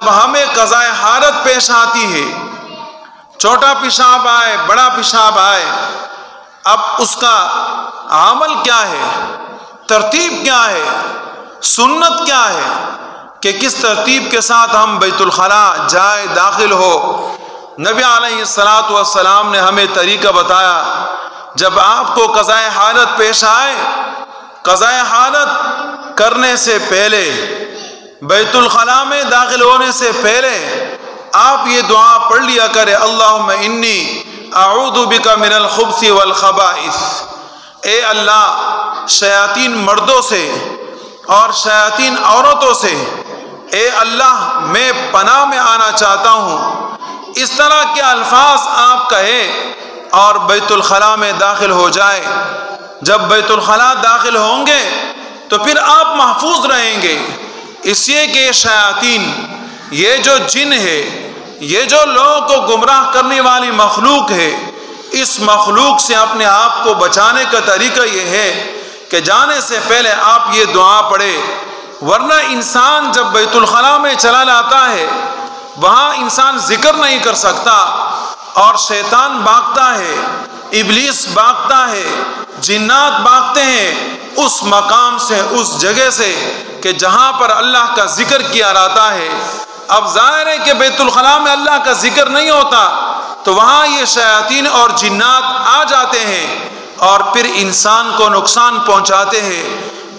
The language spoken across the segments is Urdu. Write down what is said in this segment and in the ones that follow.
ہمیں قضائے حاجت پیش آتی ہے، چھوٹا پیشاب آئے، بڑا پیشاب آئے، اب اس کا عمل کیا ہے، ترتیب کیا ہے، سنت کیا ہے کہ کس ترتیب کے ساتھ ہم بیت الخلاء جائے داخل ہو۔ نبی علیہ الصلاۃ والسلام نے ہمیں طریقہ بتایا، جب آپ کو قضائے حاجت پیش آئے، قضائے حاجت کرنے سے پہلے، بیت الخلاء میں داخل ہونے سے پہلے آپ یہ دعا پڑھ لیا کرے، اللہم انی اعوذ بک من الخبث والخبائث۔ اے اللہ، شیاطین مردوں سے اور شیاطین عورتوں سے اے اللہ میں پناہ میں آنا چاہتا ہوں۔ اس طرح کے الفاظ آپ کہیں اور بیت الخلاء میں داخل ہو جائے۔ جب بیت الخلاء داخل ہوں گے تو پھر آپ محفوظ رہیں گے، اس لیے کہ شیاطین، یہ جو جن ہے، یہ جو لوگوں کو گمراہ کرنے والی مخلوق ہے، اس مخلوق سے اپنے آپ کو بچانے کا طریقہ یہ ہے کہ جانے سے پہلے آپ یہ دعا پڑھے، ورنہ انسان جب بیت الخلاء میں چلا جاتا ہے وہاں انسان ذکر نہیں کر سکتا، اور شیطان بھاگتا ہے، ابلیس بھاگتا ہے، جنات بھاگتے ہیں اس مقام سے، اس جگہ سے کہ جہاں پر اللہ کا ذکر کیا جاتا ہے۔ اب ظاہر ہے کہ بیت الخلاء میں اللہ کا ذکر نہیں ہوتا تو وہاں یہ شیاطین اور جنات آ جاتے ہیں اور پھر انسان کو نقصان پہنچاتے ہیں۔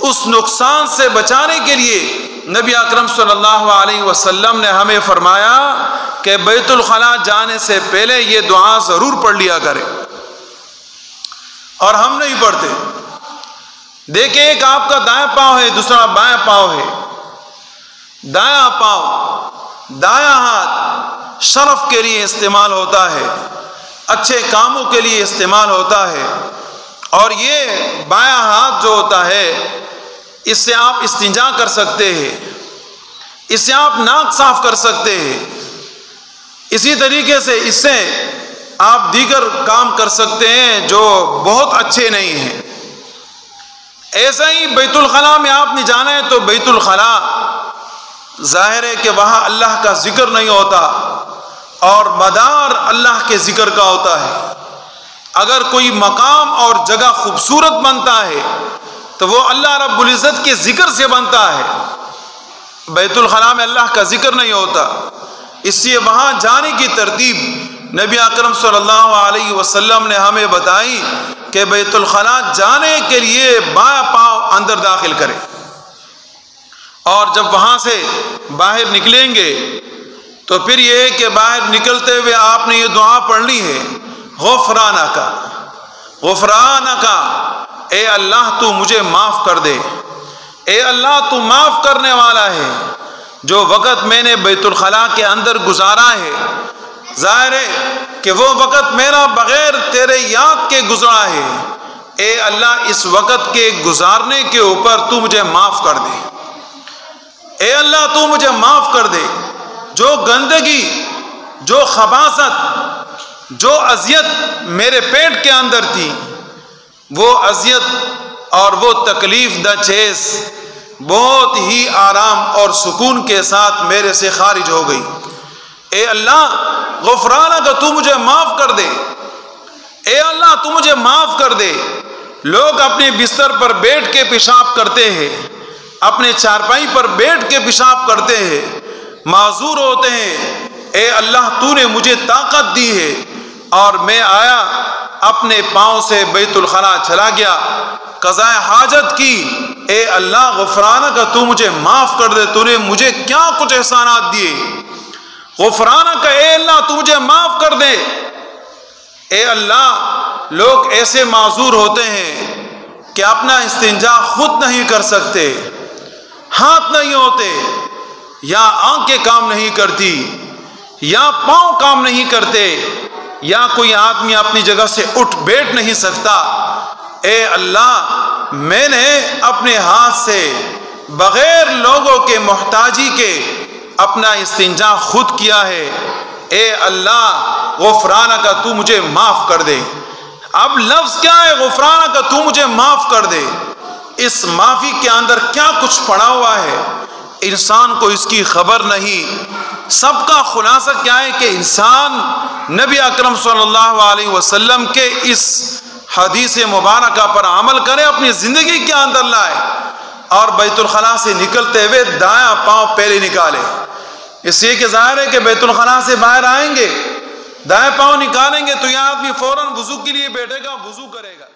اس نقصان سے بچانے کے لیے نبی اکرم صلی اللہ علیہ وسلم نے ہمیں فرمایا کہ بیت الخلاء جانے سے پہلے یہ دعا ضرور پڑھ لیا کرے، اور ہم نہیں پڑھتے۔ دیکھیں، ایک آپ کا دائیں پاؤں ہے، دوسرا بائیں پاؤں ہے۔ دایاں پاؤں، دایاں ہاتھ شرف کے لیے استعمال ہوتا ہے، اچھے کاموں کے لیے استعمال ہوتا ہے، اور یہ بایاں ہاتھ جو ہوتا ہے اس سے آپ استنجا کر سکتے ہیں، اس سے آپ ناک صاف کر سکتے ہیں، اسی طریقے سے اس سے آپ دیگر کام کر سکتے ہیں جو بہت اچھے نہیں ہیں۔ ایسا ہی بیت الخلاء میں آپ نے جانا ہے تو بیت الخلاء ظاہر ہے کہ وہاں اللہ کا ذکر نہیں ہوتا اور مدار اللہ کے ذکر کا ہوتا ہے۔ اگر کوئی مقام اور جگہ خوبصورت بنتا ہے تو وہ اللہ رب العزت کے ذکر سے بنتا ہے۔ بیت الخلاء میں اللہ کا ذکر نہیں ہوتا، اس لیے وہاں جانے کی ترتیب نبی اکرم صلی اللہ علیہ وسلم نے ہمیں بتائی کہ بیت الخلاء جانے کے لیے بایاں پاؤں اندر داخل کرے، اور جب وہاں سے باہر نکلیں گے تو پھر یہ کہ باہر نکلتے ہوئے آپ نے یہ دعا پڑھنی ہے، غفرانک، غفرانک، اے اللہ تو مجھے معاف کر دے، اے اللہ تو معاف کرنے والا ہے۔ جو وقت میں نے بیت الخلاء کے اندر گزارا ہے، ظاہر ہے کہ وہ وقت میرا بغیر تیرے یاد کے گزرا ہے، اے اللہ اس وقت کے گزارنے کے اوپر تو مجھے معاف کر دے، اے اللہ تو مجھے معاف کر دے۔ جو گندگی، جو خباثت، جو اذیت میرے پیٹ کے اندر تھی، وہ اذیت اور وہ تکلیف دہ چیز بہت ہی آرام اور سکون کے ساتھ میرے سے خارج ہو گئی۔ اے اللہ غفرانک، تو مجھے معاف کر دے، اے اللہ تو مجھے معاف کر دے۔ لوگ اپنے بستر پر بیٹھ کے پیشاب کرتے ہیں، اپنے چارپائی پر بیٹھ کے پیشاب کرتے ہیں، معذور ہوتے ہیں۔ اے اللہ تو نے مجھے طاقت دی ہے اور میں آیا اپنے پاؤں سے بیت الخلاء چلا گیا، قضائے حاجت کی، اے اللہ غفرانک، تو مجھے معاف کر دے، تو نے مجھے کیا کچھ احسانات دیے، غفرانک، اے اللہ تو مجھے معاف کر دے۔ اے اللہ، لوگ ایسے معذور ہوتے ہیں کہ اپنا استنجا خود نہیں کر سکتے، ہاتھ نہیں ہوتے، یا آنکھیں کام نہیں کرتی، یا پاؤں کام نہیں کرتے، یا کوئی آدمی اپنی جگہ سے اٹھ بیٹھ نہیں سکتا۔ اے اللہ، میں نے اپنے ہاتھ سے بغیر لوگوں کے محتاجی کے اپنا استنجا خود کیا ہے، اے اللہ غفرانک، تو مجھے معاف کر دے۔ اب لفظ کیا ہے؟ غفرانک، تو مجھے معاف کر دے۔ اس معافی کے اندر کیا کچھ پڑا ہوا ہے؟ انسان کو اس کی خبر نہیں۔ سب کا خلاصہ کیا ہے کہ انسان نبی اکرم صلی اللہ علیہ وسلم کے اس حدیث مبارکہ پر عمل کرے، اپنی زندگی کے اندر لائے، اور بیت الخلاء سے نکلتے ہوئے دایاں پاؤں پہلے نکالے۔ اس لیے کہ ظاہر ہے کہ بیت الخلاء سے باہر آئیں گے، دائیں پاؤں نکالیں گے تو یہ آدمی فوراً وضو کے لیے بیٹھے گا، وضو کرے گا۔